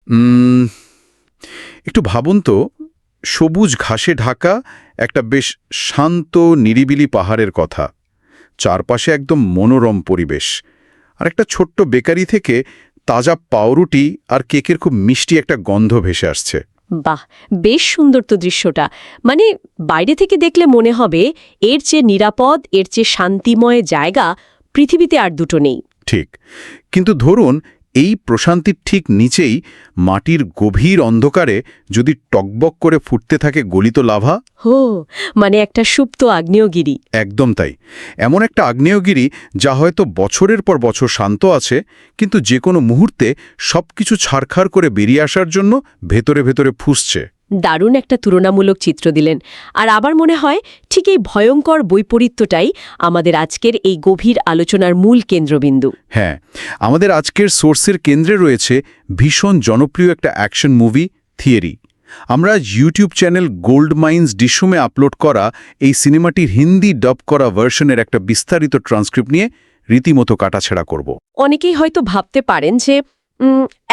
উম, একটু ভাবুন তো, সবুজ ঘাসে ঢাকা একটা বেশ শান্ত নিরিবিলি পাহাড়ের কথা, চারপাশে একদম মনোরম পরিবেশ, আর একটা ছোট্ট বেকারি থেকে তাজা পাউরুটি আর কেকের খুব মিষ্টি একটা গন্ধ ভেসে আসছে। বাহ, বেশ সুন্দর তো দৃশ্যটা। মানে বাইরে থেকে দেখলে মনে হবে এর চেয়ে নিরাপদ, এর চেয়ে শান্তিময় জায়গা পৃথিবীতে আর দুটো নেই। ঠিক, কিন্তু ধরুন এই প্রশান্তির ঠিক নিচেই মাটির গভীর অন্ধকারে যদি টকবক করে ফুটতে থাকে গলিত লাভা। হো, মানে একটা সুপ্ত আগ্নেয়গিরি। একদম তাই, এমন একটা আগ্নেয়গিরি যা হয়তো বছরের পর বছর শান্ত আছে, কিন্তু যে কোনো মুহূর্তে সবকিছু ছারখার করে বেরিয়ে আসার জন্য ভেতরে ভেতরে ফুঁসছে। দারুণ একটা তুলনামূলক চিত্র দিলেন। আর আবার মনে হয় ঠিক এই ভয়ঙ্কর বৈপরীত্যটাই আমাদের আজকের এই গভীর আলোচনার মূল কেন্দ্রবিন্দু। হ্যাঁ, আমাদের আজকের সোর্সের কেন্দ্রে রয়েছে ভীষণ জনপ্রিয় একটা অ্যাকশন মুভি থিয়েরি। আমরা ইউটিউব চ্যানেল গোল্ড মাইন্স ডিশুমে আপলোড করা এই সিনেমাটির হিন্দি ডাব করা ভার্সনের একটা বিস্তারিত ট্রান্সক্রিপ্ট নিয়ে রীতিমতো কাটাছেড়া করব। অনেকেই হয়তো ভাবতে পারেন যে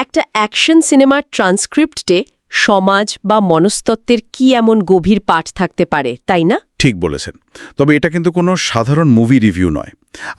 একটা অ্যাকশন সিনেমার ট্রান্সক্রিপ্টে সমাজ বা মনস্তত্ত্বের কি এমন গভীর পাঠ থাকতে পারে, তাই না? ঠিক বলেছেন, তবে এটা কিন্তু কোনো সাধারণ মুভি রিভিউ নয়।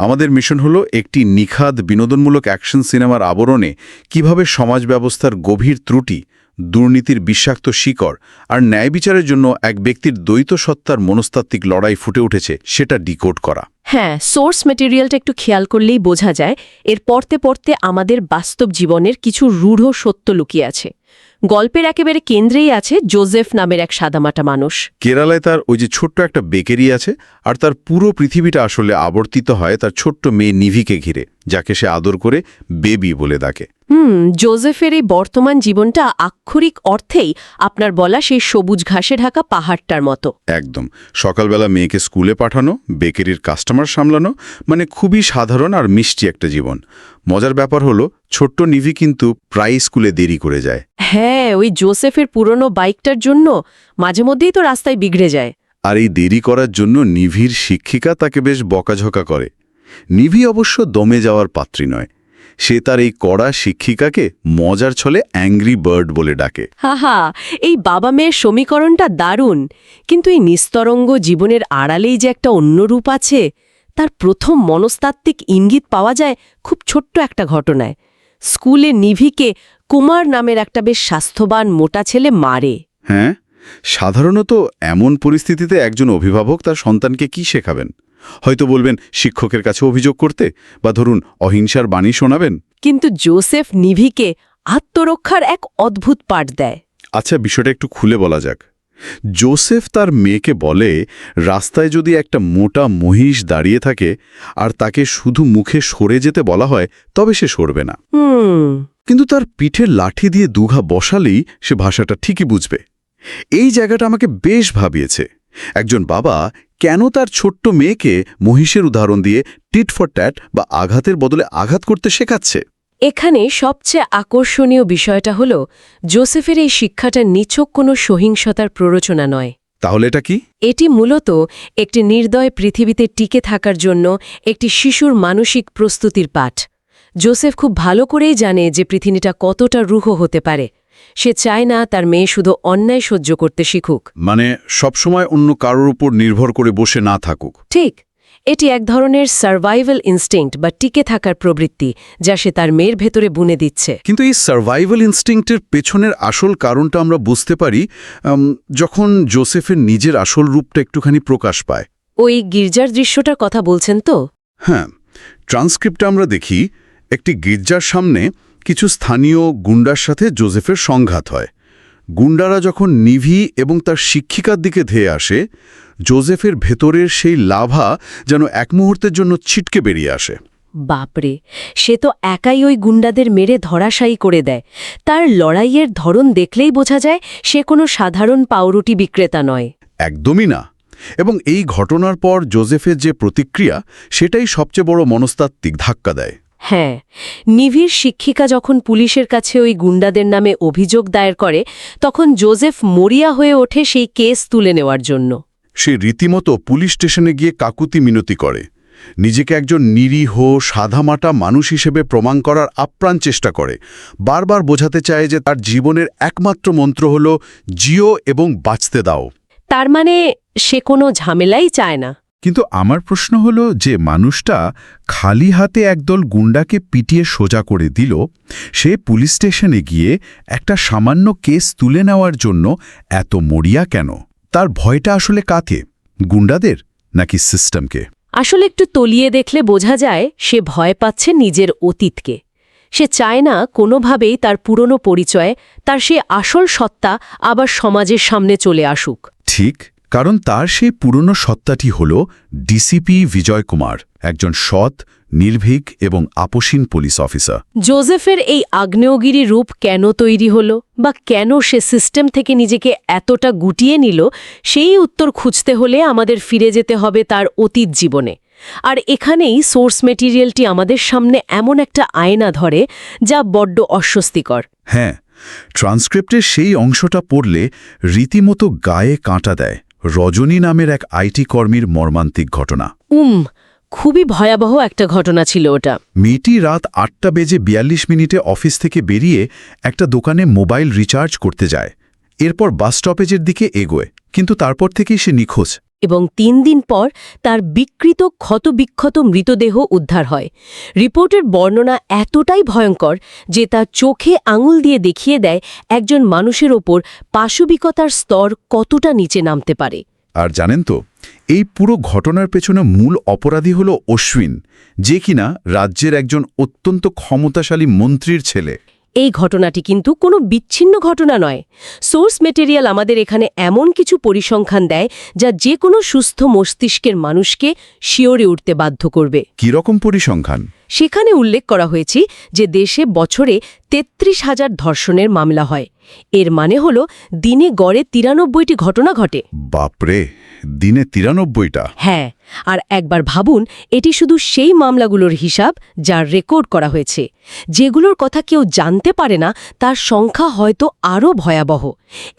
আমাদের মিশন হলো একটি নিখাদ বিনোদনমূলক অ্যাকশন সিনেমার আবরণে কিভাবে সমাজ ব্যবস্থার গভীর ত্রুটি, দুর্নীতির বিষাক্ত শিকড় আর ন্যায় বিচারের জন্য এক ব্যক্তির দ্বৈত সত্তার মনস্তাত্ত্বিক লড়াই ফুটে উঠেছে সেটা ডিকোড করা। হ্যাঁ, সোর্স ম্যাটেরিয়ালটা একটু খেয়াল করলেই বোঝা যায় এর পড়তে পড়তে আমাদের বাস্তব জীবনের কিছু রূঢ় সত্য লুকিয়ে আছে। গল্পের একেবারে কেন্দ্রেই আছে জোসেফ নামের এক সাদামাটা মানুষ। কেরালায় তার ওই যে ছোট্ট একটা বেকারি আছে, আর তার পুরো পৃথিবীটা আসলে আবর্তিত হয় তার ছোট্ট মেয়ে নিভিকে ঘিরে, যাকে সে আদর করে বেবি বলে ডাকে। জোসেফের এই বর্তমান জীবনটা আক্ষরিক অর্থেই আপনার বলা সেই সবুজ ঘাসে ঢাকা পাহাড়টার মতো। একদম, সকালবেলা মেয়েকে স্কুলে পাঠানো, বেকারির কাস্টমার সামলানো, মানে খুবই সাধারণ আর মিষ্টি একটা জীবন। মজার ব্যাপার হলো ছোট্ট নিভি কিন্তু প্রায় স্কুলে দেরি করে যায়। হ্যাঁ, ওই জোসেফের পুরনো বাইকটার জন্য মাঝে মধ্যেই তো রাস্তায় বিগড়ে যায়। আর এই দেরি করার জন্য নিভির শিক্ষিকা তাকে বেশ বকাঝকা করে। নিভি অবশ্য দমে যাওয়ার পাত্রী নয়, সে তার এই কড়া শিক্ষিকাকে মজার ছলে অ্যাংরি বার্ড বলে ডাকে। হাহা, এই বাবা মেয়ের সমীকরণটা দারুণ। কিন্তু এই নিস্তরঙ্গ জীবনের আড়ালেই যে একটা অন্য রূপ আছে, তার প্রথম মনস্তাত্ত্বিক ইঙ্গিত পাওয়া যায় খুব ছোট্ট একটা ঘটনায়। স্কুলে নিভিকে কুমার নামের একটা বেশ স্বাস্থ্যবান মোটা ছেলে মারে। হ্যাঁ, সাধারণত এমন পরিস্থিতিতে একজন অভিভাবক তার সন্তানকে কি শেখাবেন? হয়তো বলবেন শিক্ষকের কাছে অভিযোগ করতে, বা ধরুন অহিংসার বাণী শোনাবেন। কিন্তু জোসেফ নিভিকে আত্মরক্ষার এক অদ্ভুত পাঠ দেয়। আচ্ছা, বিষয়টা একটু খুলে বলা যাক। জোসেফ তার মেয়েকে বলে, রাস্তায় যদি একটা মোটা মহিষ দাঁড়িয়ে থাকে আর তাকে শুধু মুখে সরে যেতে বলা হয়, তবে সে সরবে না। কিন্তু তার পিঠে লাঠি দিয়ে দুঘা বসালেই সে ভাষাটা ঠিকই বুঝবে। এই জায়গাটা আমাকে বেশ ভাবিয়েছে। একজন বাবা কেন তার ছোট্ট মেয়েকে মহিষের উদাহরণ দিয়ে টিট ফর ট্যাট বা আঘাতের বদলে আঘাত করতে শেখাচ্ছে? এখানে সবচেয়ে আকর্ষণীয় বিষয়টা হল জোসেফের এই শিক্ষাটা নিছক কোনো সহিংসতার প্ররোচনা নয়। তাহলে এটা কি? এটি মূলত একটি নির্দয় পৃথিবীতে টিকে থাকার জন্য একটি শিশুর মানসিক প্রস্তুতির পাঠ। জোসেফ খুব ভালো করেই জানে যে পৃথিবীটা কতটা রূঢ় হতে পারে। সে চায় না তার মেয়ে শুধু অন্যায় সহ্য করতে শিখুক, মানে সবসময় অন্য কারোর উপর নির্ভর করে বসে না থাকুক। ঠিক, এটি এক ধরনের সার্ভাইভাল ইনস্টিংক্ট বা টিকে থাকার প্রবৃত্তি, যা সে তার মেয়ের ভেতরে বুনে দিচ্ছে। কিন্তু এই সার্ভাইভাল ইনস্টিংক্টের পেছনের আসল কারণটা আমরা বুঝতে পারি যখন জোসেফের নিজের আসল রূপটা একটুখানি প্রকাশ পায়। ওই গির্জার দৃশ্যটার কথা বলছেন তো? হ্যাঁ, ট্রান্সক্রিপ্টে আমরা দেখি একটি গির্জার সামনে কিছু স্থানীয় গুন্ডার সাথে জোসেফের সংঘাত হয়। গুন্ডারা যখন নিভি এবং তার শিক্ষিকার দিকে ধেয়ে আসে, জোসেফের ভেতরের সেই লাভা যেন এক মুহূর্তের জন্য ছিটকে বেরিয়ে আসে। বাপরে, সে তো একাই ওই গুন্ডাদের মেরে ধরাশায়ী করে দেয়। তার লড়াইয়ের ধরন দেখলেই বোঝা যায় সে কোনো সাধারণ পাউরুটি বিক্রেতা নয়। একদমই না। এবং এই ঘটনার পর জোসেফের যে প্রতিক্রিয়া, সেটাই সবচেয়ে বড় মনস্তাত্ত্বিক ধাক্কা দেয়। হ্যাঁ, নিভির শিক্ষিকা যখন পুলিশের কাছে ওই গুন্ডাদের নামে অভিযোগ দায়ের করে, তখন জোসেফ মরিয়া হয়ে ওঠে সেই কেস তুলে নেওয়ার জন্য। সে রীতিমতো পুলিশ স্টেশনে গিয়ে কাকুতি মিনতি করে, নিজেকে একজন নিরীহ সাদামাটা মানুষ হিসেবে প্রমাণ করার আপ্রাণ চেষ্টা করে, বারবার বোঝাতে চায় যে তার জীবনের একমাত্র মন্ত্র হল জিও এবং বাঁচতে দাও। তার মানে সে কোনো ঝামেলাই চায় না। কিন্তু আমার প্রশ্ন হলো যে মানুষটা খালি হাতে একদল গুন্ডাকে পিটিয়ে সোজা করে দিল, সে পুলিশ স্টেশনে গিয়ে একটা সামান্য কেস তুলে নেওয়ার জন্য এত মরিয়া কেন? তার ভয়টা আসলে কাকে, গুন্ডাদের নাকি সিস্টেমকে? আসলে একটু তলিয়ে দেখলে বোঝা যায় সে ভয় পাচ্ছে নিজের অতীতকে। সে চায় না কোনোভাবেই তার পুরনো পরিচয়, তার সে আসল সত্তা আবার সমাজের সামনে চলে আসুক। ঠিক, কারণ তার সেই পুরনো সত্তাটি হল ডিসিপি বিজয় কুমার, একজন সৎ, নির্ভীক এবং আপোষহীন পুলিশ অফিসার। জোসেফের এই আগ্নেয়গিরি রূপ কেন তৈরি হলো, বা কেন সে সিস্টেম থেকে নিজেকে এতটা গুটিয়ে নিল, সেই উত্তর খুঁজতে হলে আমাদের ফিরে যেতে হবে তার অতীত জীবনে। আর এখানেই সোর্স মেটেরিয়ালটি আমাদের সামনে এমন একটা আয়না ধরে যা বড্ড অস্বস্তিকর। হ্যাঁ, ট্রান্সক্রিপ্টের সেই অংশটা পড়লে রীতিমতো গায়ে কাঁটা দেয়। রজনী নামের এক আইটি কর্মীর মর্মান্তিক ঘটনা। খুবই ভয়াবহ একটা ঘটনা ছিল ওটা। মেয়েটি রাত 8:42 অফিস থেকে বেরিয়ে একটা দোকানে মোবাইল রিচার্জ করতে যায়। এরপর বাস স্টপেজের দিকে এগোয়, কিন্তু তারপর থেকেই সে নিখোঁজ। এবং 3 দিন পর তার বিকৃত ক্ষতবিক্ষত মৃতদেহ উদ্ধার হয়। রিপোর্টের বর্ণনা এতটাই ভয়ঙ্কর যে তা চোখে আঙুল দিয়ে দেখিয়ে দেয় একজন মানুষের ওপর পাশবিকতার স্তর কতটা নিচে নামতে পারে। আর জানেন তো, এই পুরো ঘটনার পেছনে মূল অপরাধী হল অশ্বিন, যে কিনা রাজ্যের একজন অত্যন্ত ক্ষমতাশালী মন্ত্রীর ছেলে। এই ঘটনাটি কিন্তু কোনো বিচ্ছিন্ন ঘটনা নয়। সোর্স মেটেরিয়াল আমাদের এখানে এমন কিছু পরিসংখ্যান দেয় যা যে কোনো সুস্থ মস্তিষ্কের মানুষকে শিওরে উঠতে বাধ্য করবে। কী রকম পরিসংখ্যান? সেখানে উল্লেখ করা হয়েছে যে দেশে বছরে 33,000 ধর্ষণের মামলা হয়। এর মানে হল দিনে গড়ে 93টি ঘটনা ঘটে। বাপরে, দিনে 93টা? হ্যাঁ, আর একবার ভাবুন, এটি শুধু সেই মামলাগুলোর হিসাব যার রেকর্ড করা হয়েছে। যেগুলোর কথা কেউ জানতে পারে না তার সংখ্যা হয়তো আরও ভয়াবহ।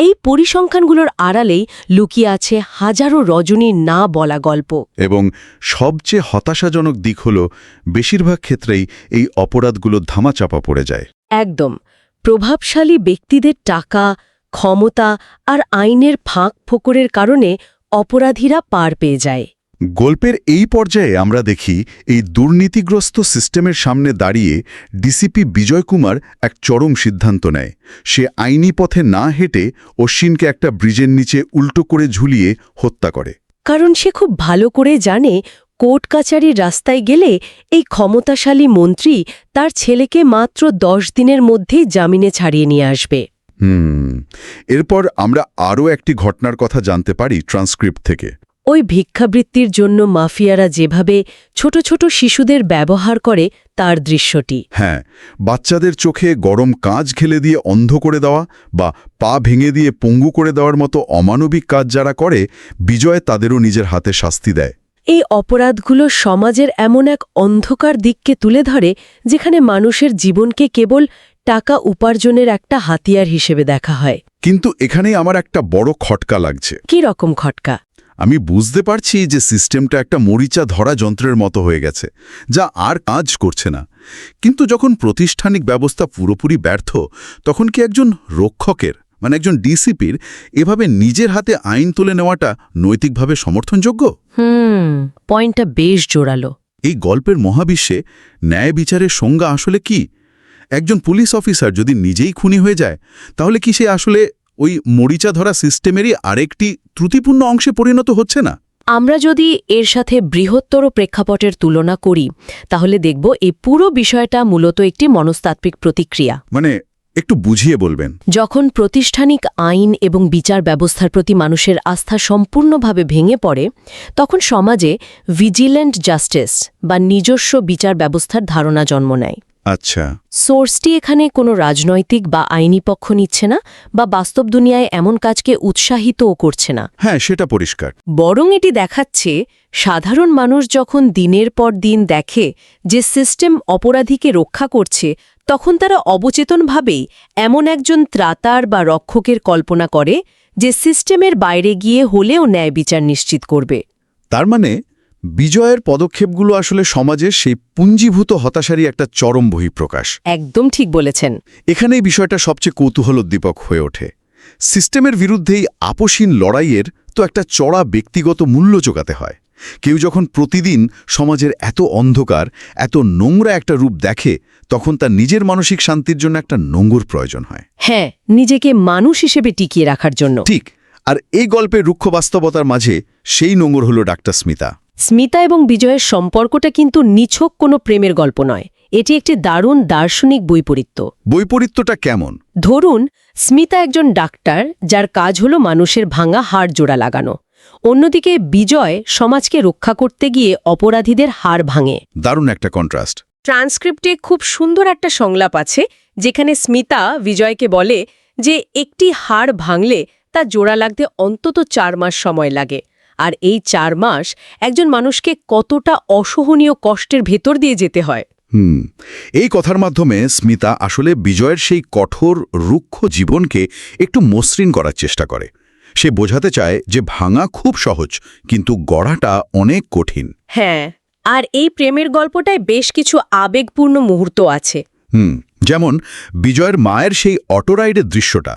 এই পরিসংখ্যানগুলোর আড়ালেই লুকিয়ে আছে হাজারো রজনীর না বলা গল্প। এবং সবচেয়ে হতাশাজনক দিক হল বেশিরভাগ ক্ষেত্রেই এই অপরাধগুলো ধামাচাপা পড়ে যায়। একদম, প্রভাবশালী ব্যক্তিদের টাকা, ক্ষমতা আর আইনের ফাঁক ফোকরের কারণে অপরাধীরা পার পেয়ে যায়। গল্পের এই পর্যায়ে আমরা দেখি এই দুর্নীতিগ্রস্ত সিস্টেমের সামনে দাঁড়িয়ে ডিসিপি বিজয় কুমার এক চরম সিদ্ধান্ত নেয়। সে আইনি পথে না হেঁটে অশ্বিনকে একটা ব্রিজের নিচে উল্টো করে ঝুলিয়ে হত্যা করে। কারণ সে খুব ভালো করে জানে কোর্ট কাচারির রাস্তায় গেলে এই ক্ষমতাশালী মন্ত্রী তার ছেলেকে মাত্র 10 দিনের মধ্যেই জামিনে ছাড়িয়ে নিয়ে আসবে। এরপর আমরা আরও একটি ঘটনার কথা জানতে পারি ট্রান্সক্রিপ্ট থেকে। ওই ভিক্ষাবৃত্তির জন্য মাফিয়ারা যেভাবে ছোট ছোট শিশুদের ব্যবহার করে তার দৃশ্যটি। হ্যাঁ, বাচ্চাদের চোখে গরম কাঁচ ঢেলে দিয়ে অন্ধ করে দেওয়া বা পা ভেঙে দিয়ে পঙ্গু করে দেওয়ার মতো অমানবিক কাজ যারা করে, বিজয় তাদেরও নিজের হাতে শাস্তি দেয়। এই অপরাধগুলো সমাজের এমন এক অন্ধকার দিককে তুলে ধরে যেখানে মানুষের জীবনকে কেবল টাকা উপার্জনের একটা হাতিয়ার হিসেবে দেখা হয়। কিন্তু এখানেই আমার একটা বড় খটকা লাগছে। কি রকম খটকা? আমি বুঝতে পারছি যে সিস্টেমটা একটা মরিচা ধরা যন্ত্রের মতো হয়ে গেছে, যা আর কাজ করছে না। কিন্তু যখন প্রাতিষ্ঠানিক ব্যবস্থা পুরোপুরি ব্যর্থ, তখন কি একজন রক্ষকের, মানে একজন ডিসিপির, এভাবে নিজের হাতে আইন তুলে নেওয়াটা নৈতিকভাবে সমর্থনযোগ্য? পয়েন্টটা বেশ জোরালো। এই গল্পের মহাবিশ্বে ন্যায় বিচারের সংজ্ঞা আসলে কি? একজন পুলিশ অফিসার যদি নিজেই খুনি হয়ে যায়, তাহলে কি সে আসলে ওই মরিচা ধরা সিস্টেমেরই আরেকটি ত্রুটিপূর্ণ অংশে পরিণত হচ্ছে না? আমরা যদি এর সাথে বৃহত্তর প্রেক্ষাপটের তুলনা করি, তাহলে দেখব এই পুরো বিষয়টা মূলত একটি মনস্তাত্ত্বিক প্রতিক্রিয়া। মানে একটু বুঝিয়ে বলবেন। যখন প্রাতিষ্ঠানিক আইন এবং বিচার ব্যবস্থার প্রতি মানুষের আস্থা সম্পূর্ণভাবে ভেঙে পড়ে, তখন সমাজে ভিজিল্যান্ট জাস্টিস বা নিজস্ব বিচার ব্যবস্থার ধারণা জন্ম নেয়। আচ্ছা, সোর্সটি এখানে কোনো রাজনৈতিক বা আইনি পক্ষ নিচ্ছে না, বা বাস্তব দুনিয়ায় এমন কাজকে উৎসাহিতও করছে না। হ্যাঁ, সেটা পরিষ্কার। বরং এটি দেখাচ্ছে সাধারণ মানুষ যখন দিনের পর দিন দেখে যে সিস্টেম অপরাধীকে রক্ষা করছে, তখন তারা অবচেতনভাবেই এমন একজন ত্রাতার বা রক্ষকের কল্পনা করে যে সিস্টেমের বাইরে গিয়ে হলেও ন্যায় বিচার নিশ্চিত করবে। তার মানে বিজয়ের পদক্ষেপগুলো আসলে সমাজের সেই পুঞ্জীভূত হতাশারই একটা চরম বহিঃপ্রকাশ। একদম ঠিক বলেছেন। এখানেই বিষয়টা সবচেয়ে কৌতূহলোদ্দীপক হয়ে ওঠে। সিস্টেমের বিরুদ্ধেই আপোষহীন লড়াইয়ের তো একটা চড়া ব্যক্তিগত মূল্য চোকাতে হয়। কেউ যখন প্রতিদিন সমাজের এত অন্ধকার, এত নোংরা একটা রূপ দেখে, তখন তার নিজের মানসিক শান্তির জন্য একটা নোঙর প্রয়োজন হয়। হ্যাঁ, নিজেকে মানুষ হিসেবে টিকিয়ে রাখার জন্য। ঠিক। আর এই গল্পের রুক্ষ বাস্তবতার মাঝে সেই নোঙর হলো ডাক্তার স্মিতা। স্মিতা এবং বিজয়ের সম্পর্কটা কিন্তু নিছক কোনো প্রেমের গল্প নয়, এটি একটি দারুণ দার্শনিক বৈপরীত্য। বৈপরীত্যটা কেমন? ধরুন, স্মিতা একজন ডাক্তার যার কাজ হলো মানুষের ভাঙা হাড় জোড়া লাগানো। অন্যদিকে বিজয় সমাজকে রক্ষা করতে গিয়ে অপরাধীদের হাড় ভাঙে। দারুণ একটা কন্ট্রাস্ট। ট্রান্সক্রিপ্টে খুব সুন্দর একটা সংলাপ আছে, যেখানে স্মিতা বিজয়কে বলে যে একটি হাড় ভাঙলে তা জোড়া লাগতে অন্তত 4 মাস সময় লাগে। আর এই 4 মাস একজন মানুষকে কতটা অসহনীয় কষ্টের ভেতর দিয়ে যেতে হয়। এই কথার মাধ্যমে স্মিতা আসলে বিজয়ের সেই কঠোর রুক্ষ জীবনকে একটু মসৃণ করার চেষ্টা করে। সে বোঝাতে চায় যে ভাঙা খুব সহজ, কিন্তু গড়াটা অনেক কঠিন। হ্যাঁ, আর এই প্রেমের গল্পটায় বেশ কিছু আবেগপূর্ণ মুহূর্ত আছে। যেমন বিজয়ের মায়ের সেই অটো রাইডের দৃশ্যটা।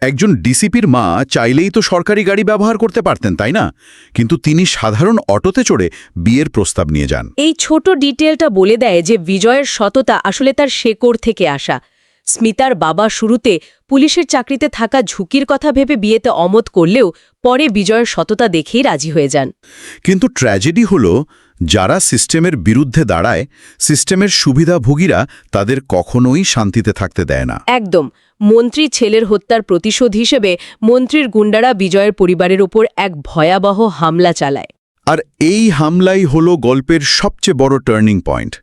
একজন ডিসিপির মা চাইলেই তো সরকারি গাড়ি ব্যবহার করতে পারতেন, তাই না? কিন্তু তিনি সাধারণ অটোতে চড়ে বিয়ের প্রস্তাব নিয়ে যান। এই ছোট ডিটেলটা বলে দেয় যে বিজয়ের সততা আসলে তার শেকড় থেকে আসা। স্মিতার বাবা শুরুতে পুলিশের চাকরিতে থাকা ঝুঁকির কথা ভেবে বিয়েতে অমত করলেও পরে বিজয়ের সততা দেখেই রাজি হয়ে যান। কিন্তু ট্র্যাজেডি হলো, যারা সিস্টেমের বিরুদ্ধে দাঁড়ায়, সিস্টেমের সুবিধাভোগীরা তাদের কখনোই শান্তিতে থাকতে দেয় না। একদম। মন্ত্রী ছেলের হত্যার প্রতিশোধ হিসেবে মন্ত্রীর গুন্ডারা বিজয়ের পরিবারের ওপর এক ভয়াবহ হামলা চালায়। আর এই হামলাই হলো গল্পের সবচেয়ে বড় টার্নিং পয়েন্ট।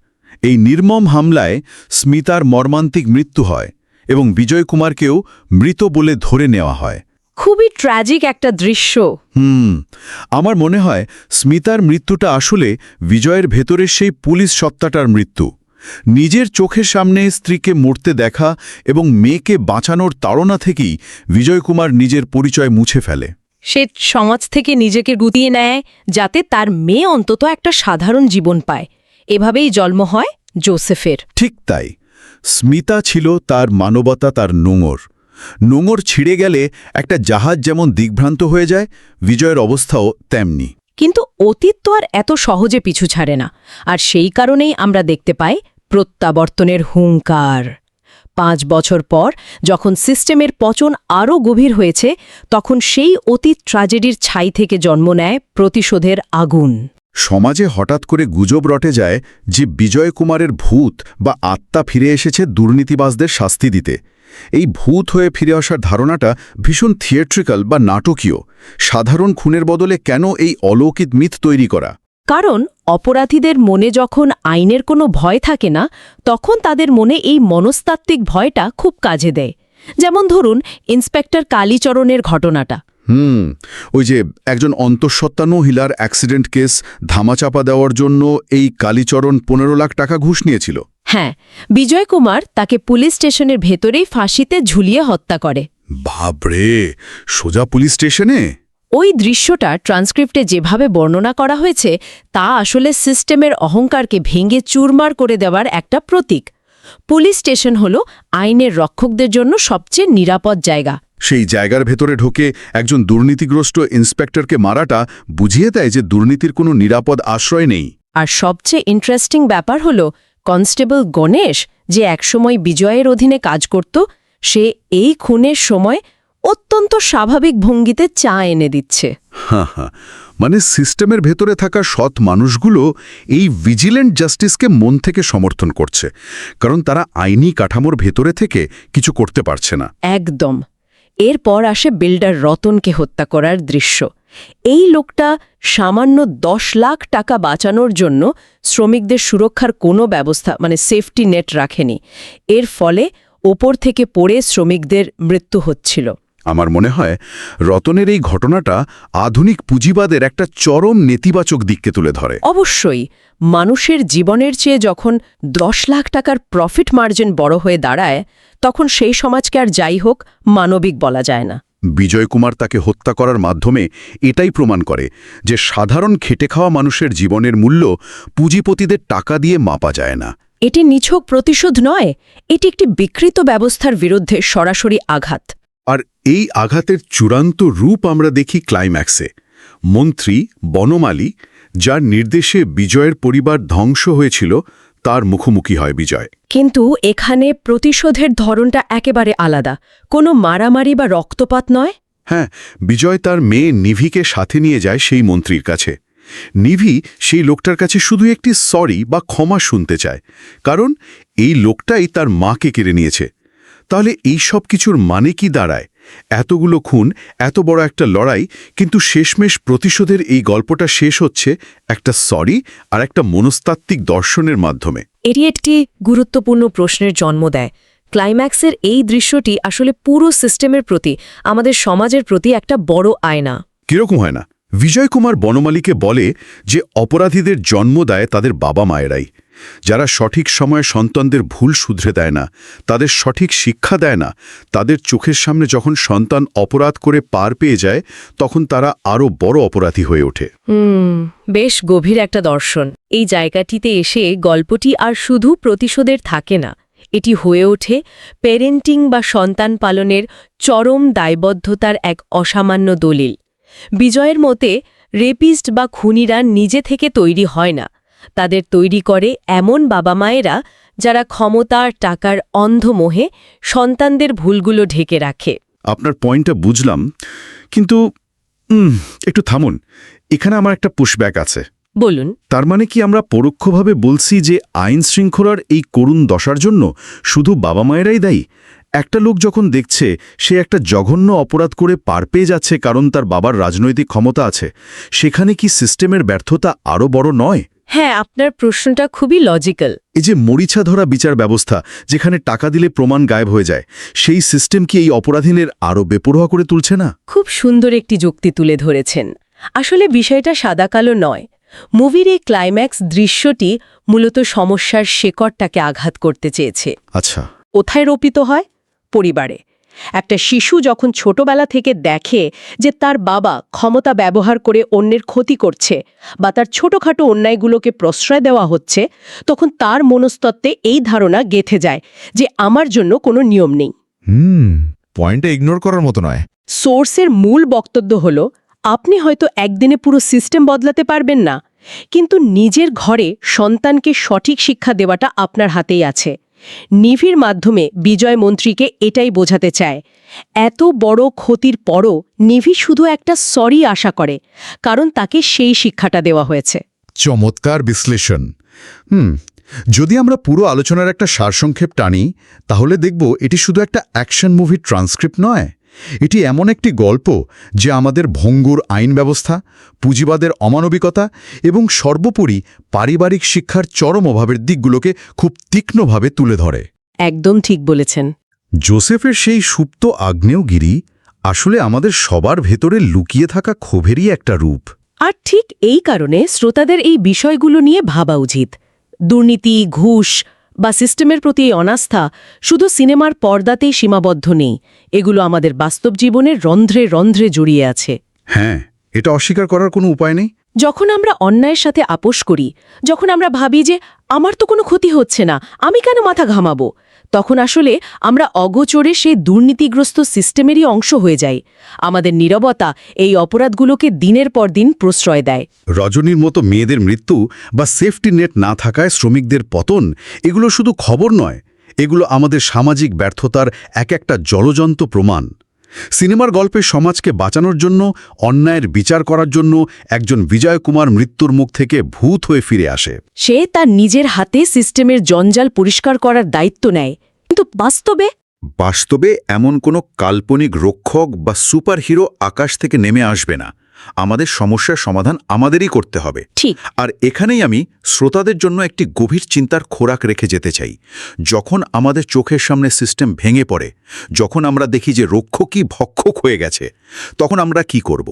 এই নির্মম হামলায় স্মিতার মর্মান্তিক মৃত্যু হয় এবং বিজয় কুমারকেও মৃত বলে ধরে নেওয়া হয়। খুবই ট্র্যাজিক একটা দৃশ্য। আমার মনে হয় স্মিতার মৃত্যুটা আসলে বিজয়ের ভেতরের সেই পুলিশ সত্তাটার মৃত্যু। নিজের চোখের সামনে স্ত্রীকে মরতে দেখা এবং মেয়েকে বাঁচানোর তাড়না থেকেই বিজয় কুমার নিজের পরিচয় মুছে ফেলে। সে সমাজ থেকে নিজেকে গুটিয়ে নেয় যাতে তার মেয়ে অন্তত একটা সাধারণ জীবন পায়। এভাবেই জন্ম হয় জোসেফের। ঠিক তাই। স্মিতা ছিল তার মানবতা, তার নোঙর ছিঁড়ে গেলে একটা জাহাজ যেমন দিগ্ভ্রান্ত হয়ে যায়, বিজয়ের অবস্থাও তেমনি। কিন্তু অতীত তো আর এত সহজে পিছু ছাড়ে না, আর সেই কারণেই আমরা দেখতে পাই প্রত্যাবর্তনের হুঙ্কার। 5 বছর পর যখন সিস্টেমের পচন আরও গভীর হয়েছে, তখন সেই অতীত ট্র্যাজেডির ছাই থেকে জন্ম নেয় প্রতিশোধের আগুন। সমাজে হঠাৎ করে গুজব রটে যায় যে বিজয় কুমারের ভূত বা আত্মা ফিরে এসেছে দুর্নীতিবাজদের শাস্তি দিতে। এই ভূত হয়ে ফিরে আসার ধারণাটা ভীষণ থিয়েট্রিক্যাল বা নাটকীয়। সাধারণ খুনের বদলে কেন এই অলৌকিক মিথ তৈরি করা? কারণ অপরাধীদের মনে যখন আইনের কোনো ভয় থাকে না, তখন তাদের মনে এই মনস্তাত্ত্বিক ভয়টা খুব কাজে দেয়। যেমন ধরুন ইন্সপেক্টর কালীচরণের ঘটনাটা। ওই যে একজন অন্তঃসত্ত্বা মহিলার অ্যাক্সিডেন্ট কেস ধামাচাপা দেওয়ার জন্য এই কালীচরণ 15 লাখ টাকা ঘুষ নিয়েছিল। হ্যাঁ, বিজয় কুমার তাকে পুলিশ স্টেশনের ভেতরেই ফাঁসিতে ঝুলিয়ে হত্যা করে। বাপরে, সোজা পুলিশ স্টেশনে? ওই দৃশ্যটা ট্রান্সক্রিপ্টে যেভাবে বর্ণনা করা হয়েছে তা আসলে সিস্টেমের অহংকারকে ভেঙে চুরমার করে দেওয়ার একটা প্রতীক। পুলিশ স্টেশন হল আইনের রক্ষকদের জন্য সবচেয়ে নিরাপদ জায়গা। সেই জায়গার ভেতরে ঢোকে একজন দুর্নীতিগ্রস্ত ইন্সপেক্টরকে মারাটা বুঝিয়ে দেয় যে দুর্নীতির কোনো নিরাপদ আশ্রয় নেই। আর সবচেয়ে ইন্টারেস্টিং ব্যাপার হল কনস্টেবল গণেশ, যে একসময় বিজয়ের অধীনে কাজ করত, সে এই খুনের সময় অত্যন্ত স্বাভাবিক ভঙ্গিতে চা এনে দিচ্ছে। মানে সিস্টেমের ভেতরে থাকা সৎ মানুষগুলো এই ভিজিল্যান্ট জাস্টিসকে মন থেকে সমর্থন করছে, কারণ তারা আইনি কাঠামোর ভেতরে থেকে কিছু করতে পারছে না। একদম। এরপর আসে বিল্ডার রতনকে হত্যা করার দৃশ্য। এই লোকটা সামান্য 10 লাখ টাকা বাঁচানোর জন্য শ্রমিকদের সুরক্ষার কোনো ব্যবস্থা সেফটি নেট রাখেনি। এর ফলে ওপর থেকে পড়ে শ্রমিকদের মৃত্যু হচ্ছিল। আমার মনে হয় রতনের এই ঘটনাটা আধুনিক পুঁজিবাদের একটা চরম নেতিবাচক দিককে তুলে ধরে। অবশ্যই, মানুষের জীবনের চেয়ে যখন 10 লাখ টাকার প্রফিট মার্জিন বড় হয়ে দাঁড়ায়, তখন সেই সমাজকে আর যাই হোক মানবিক বলা যায় না। বিজয় কুমার তাকে হত্যা করার মাধ্যমে এটাই প্রমাণ করে যে সাধারণ খেটে খাওয়া মানুষের জীবনের মূল্য পুঁজিপতিদের টাকা দিয়ে মাপা যায় না। এটি নিছক প্রতিশোধ নয়, এটি একটি বিকৃত ব্যবস্থার বিরুদ্ধে সরাসরি আঘাত। আর এই আঘাতের চূড়ান্ত রূপ আমরা দেখি ক্লাইম্যাক্সে। মন্ত্রী বনমালী, যার নির্দেশে বিজয়ের পরিবার ধ্বংস হয়েছিল, তার মুখোমুখি হয় বিজয়। কিন্তু এখানে প্রতিশোধের ধরনটা একেবারে আলাদা, কোনো মারামারি বা রক্তপাত নয়। হ্যাঁ, বিজয় তার মেয়ে নিভিকে সাথে নিয়ে যায় সেই মন্ত্রীর কাছে। নিভি সেই লোকটার কাছে শুধু একটি সরি বা ক্ষমা শুনতে চায়, কারণ এই লোকটাই তার মাকে কেড়ে নিয়েছে। তাহলে এই সব কিছুর মানে কি দাঁড়ায়? এতগুলো খুন, এত বড় একটা লড়াই, কিন্তু শেষমেশ প্রতিশোধের এই গল্পটা শেষ হচ্ছে একটা সরি আর একটা মনস্তাত্ত্বিক দর্শনের মাধ্যমে। এটি একটি গুরুত্বপূর্ণ প্রশ্নের জন্ম দেয়। ক্লাইম্যাক্সের এই দৃশ্যটি আসলে পুরো সিস্টেমের প্রতি, আমাদের সমাজের প্রতি একটা বড় আয়না। কিরকম হয় না? বিজয় কুমার বনমালীকে বলে যে অপরাধীদের জন্ম দেয় তাদের বাবা মায়েরাই, যারা সঠিক সময়ে সন্তানদের ভুল শুধরে দেয় না, তাদের সঠিক শিক্ষা দেয় না, তাদের চোখের সামনে যখন সন্তান অপরাধ করে পার পেয়ে যায়, তখন তারা আরও বড় অপরাধী হয়ে ওঠে। বেশ গভীর একটা দর্শন। এই জায়গাটিতে এসে গল্পটি আর শুধু প্রতিশোধের থাকে না, এটি হয়ে ওঠে প্যারেন্টিং বা সন্তান পালনের চরম দায়বদ্ধতার এক অসামান্য দলিল। বিজয়ের মতে রেপিস্ট বা খুনিরা নিজে থেকে তৈরি হয় না, তাদের তৈরি করে এমন বাবা মায়েরা যারা ক্ষমতার টাকার অন্ধ মোহে সন্তানদের ভুলগুলো ঢেকে রাখে। আপনার পয়েন্টটা বুঝলাম, কিন্তু একটু থামুন, এখানে আমার একটা পুশব্যাক আছে। বলুন। তার মানে কি আমরা পরোক্ষভাবে বলছি যে আইন শৃঙ্খলার এই করুণ দশার জন্য শুধু বাবা মায়েরাই দায়ী? একটা লোক যখন দেখছে সে একটা জঘন্য অপরাধ করে পার পেয়ে যাচ্ছে কারণ তার বাবার রাজনৈতিক ক্ষমতা আছে, সেখানে কি সিস্টেমের ব্যর্থতা আরও বড় নয়? হ্যাঁ, আপনার প্রশ্নটা খুবই লজিক্যাল। এই যে মরিচা ধরা বিচার ব্যবস্থা, যেখানে টাকা দিলে প্রমাণ গায়েব হয়ে যায়, সেই সিস্টেম কি এই অপরাধীদের আরও বেপরোয়া করে তুলছে না? খুব সুন্দর একটি যুক্তি তুলে ধরেছেন। আসলে বিষয়টা সাদাকালো নয়। মুভির এই ক্লাইম্যাক্স দৃশ্যটি মূলত সমস্যার শেকড়টাকে আঘাত করতে চেয়েছে। আচ্ছা, কোথায় রোপিত হয়? পরিবারে। একটা শিশু যখন ছোটবেলা থেকে দেখে যে তার বাবা ক্ষমতা ব্যবহার করে অন্যের ক্ষতি করছে বা তার ছোটখাটো অন্যায়গুলোকে প্রশ্রয় দেওয়া হচ্ছে, তখন তার মনস্তত্ত্বে এই ধারণা গেঁথে যায় যে আমার জন্য কোনো নিয়ম নেই। পয়েন্টটা ইগনোর করার মতো নয়। সোর্সের মূল বক্তব্য হল, আপনি হয়তো একদিনে পুরো সিস্টেম বদলাতে পারবেন না, কিন্তু নিজের ঘরে সন্তানকে সঠিক শিক্ষা দেওয়াটা আপনার হাতেই আছে। নিভির মাধ্যমে বিজয় মন্ত্রীকে এটাই বোঝাতে চায়। এত বড় ক্ষতির পরও নিভি শুধু একটা সরি আশা করে, কারণ তাকে সেই শিক্ষাটা দেওয়া হয়েছে। চমৎকার বিশ্লেষণ। যদি আমরা পুরো আলোচনার একটা সারসংক্ষেপ টানি, তাহলে দেখব এটি শুধু একটা অ্যাকশন মুভির ট্রান্সক্রিপ্ট নয়, এটি এমন একটি গল্প যে আমাদের ভঙ্গুর আইন ব্যবস্থা, পুঁজিবাদের অমানবিকতা এবং সর্বোপরি পারিবারিক শিক্ষার চরম অভাবের দিকগুলোকে খুব তীক্ষ্ণভাবে তুলে ধরে। একদম ঠিক বলেছেন। জোসেফের সেই সুপ্ত আগ্নেয়গিরি আসলে আমাদের সবার ভেতরে লুকিয়ে থাকা ক্ষোভেরই একটা রূপ। আর ঠিক এই কারণে শ্রোতাদের এই বিষয়গুলো নিয়ে ভাবা উচিত। দুর্নীতি, ঘুষ বা সিস্টেমের প্রতি এই অনাস্থা শুধু সিনেমার পর্দাতেই সীমাবদ্ধ নেই, এগুলো আমাদের বাস্তব জীবনের রন্ধ্রে রন্ধ্রে জড়িয়ে আছে। হ্যাঁ, এটা অস্বীকার করার কোনো উপায় নেই। যখন আমরা অন্যায়ের সাথে আপোষ করি, যখন আমরা ভাবি যে আমার তো কোনো ক্ষতি হচ্ছে না, আমি কেন মাথা ঘামাবো, তখন আসলে আমরা অগোচরে সেই দুর্নীতিগ্রস্ত সিস্টেমেরই অংশ হয়ে যাই। আমাদের নীরবতা এই অপরাধগুলোকে দিনের পর দিন প্রশ্রয় দেয়। রজনীর মতো মেয়েদের মৃত্যু বা সেফটি নেট না থাকায় শ্রমিকদের পতন, এগুলো শুধু খবর নয়, এগুলো আমাদের সামাজিক ব্যর্থতার এক একটা জ্বলজ্বন্ত প্রমাণ। সিনেমার গল্পে সমাজকে বাঁচানোর জন্য, অন্যায়ের বিচার করার জন্য একজন বিজয় কুমার মৃত্যুর মুখ থেকে ভূত হয়ে ফিরে আসে। সে তার নিজের হাতে সিস্টেমের জঞ্জাল পরিষ্কার করার দায়িত্ব নেয়, কিন্তু বাস্তবে এমন কোনো কাল্পনিক রক্ষক বা সুপারহিরো আকাশ থেকে নেমে আসবে না। আমাদের সমস্যার সমাধান আমাদেরই করতে হবে। ঠিক। আর এখানেই আমি শ্রোতাদের জন্য একটি গভীর চিন্তার খোরাক রেখে যেতে চাই। যখন আমাদের চোখের সামনে সিস্টেম ভেঙে পড়ে, যখন আমরা দেখি যে রক্ষকই ভক্ষক হয়ে গেছে, তখন আমরা কি করব?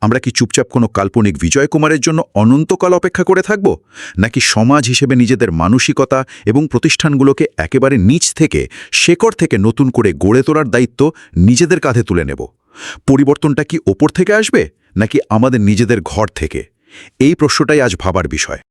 আমরা কি চুপচাপ কোনো কাল্পনিক বিজয় কুমারের জন্য অনন্তকাল অপেক্ষা করে থাকব, নাকি সমাজ হিসেবে নিজেদের মানসিকতা এবং প্রতিষ্ঠানগুলোকে একেবারে নিচ থেকে, শেকড় থেকে নতুন করে গড়ে তোলার দায়িত্ব নিজেদের কাঁধে তুলে নেব? পরিবর্তনটা কি ওপর থেকে আসবে, নাকি আমাদের নিজেদের ঘর থেকে? এই প্রশ্নটাই আজ ভাবার বিষয়।